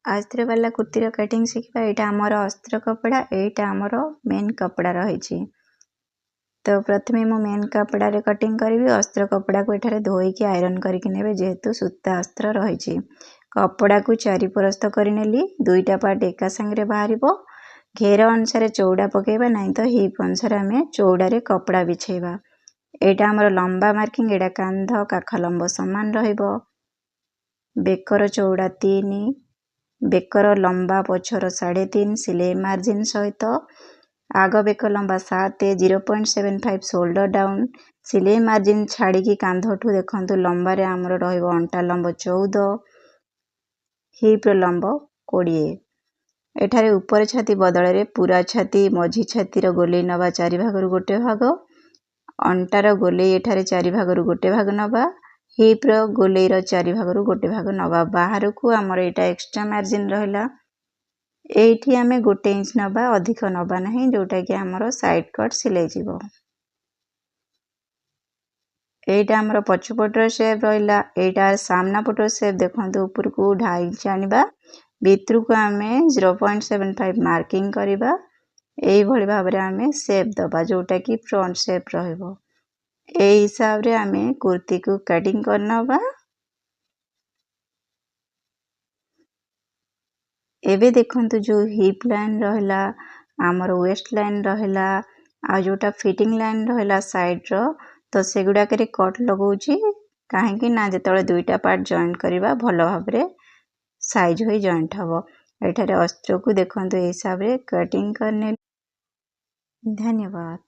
अस्त्र वाला कुर्तीर कटिंग शिखा। यहाँ आमर अस्त्र कपड़ा, यहाँ आमर मेन कपड़ा रही। तो प्रथमे मु मेन कपड़ा रे कटिंग करी। अस्त्र कपड़ा को एठारे धोईकी आयरन करके नेबे जेहेतु सूता अस्त्र रही। कपड़ा को चारि परस्त करनेली। दुईटा पार्ट एका संगे बाहरिबो। घेर अनुसार चौड़ा पकेबा, नहीं तो हिप अनुसार आमे चौड़ा रे कपड़ा बिछेबा। एटा हमर लंबा मार्किंग, एटा कांध काख लंब समान रहिबो। बेकर चौड़ा 3, बेकर लंबा पछर 3.5 सिलाई मार्जिन सहित। आग बेक लंबा 7, 0.75 शोल्डर डाउन। सिलाई मार्जिन छाड़ी की कांधठू देखंतु लंबा रे हमर रहिबो अंटा लंब 14, हिप लंब 20। एठारे ऊपर छाती बदल रे पूरा छाती मझी छाती रो गोले नबा 4 भाग रु गोटे भाग। अंटार गोले एठारे 4 भाग रु गोटे भाग नबा। हिप रो गोले रो 4 भाग रु गोटे भाग नबा। बाहर को हमर एटा एक्स्ट्रा मार्जिन रहला। एठी आमे 1 इंच नबा, अधिक नबा नहीं, जोटा कि हमर साइड कट सिलाई जीवो। एटा हमर पछपटर शेप रहला। एटा सामना पटर शेप देखंतु ऊपर को 2.5 इंच आनिबा। भितर को आमे 0.75 मार्किंग करिबा। एई भली भाबरे आमे शेप दबा, जोटा कि फ्रंट शेप रहइबो। एई हिसाब रे आमे कुर्ती को कटिंग करनबा। एबे देखंतु जो हिप लाइन रहला, हमर वेस्ट लाइन रहला, आ जोटा फिटिंग लाइन रहला साइड रो, तो सेगुडा करे कट लगाउची। काहे कि ना जेतळे दुईटा पार्ट जॉइंट करिबा भलो भाबरे साइज होई जॉइंट हबो। एठारे अस्त्र को देखंतु ए हिसाब रे कटिंग करने। धन्यवाद।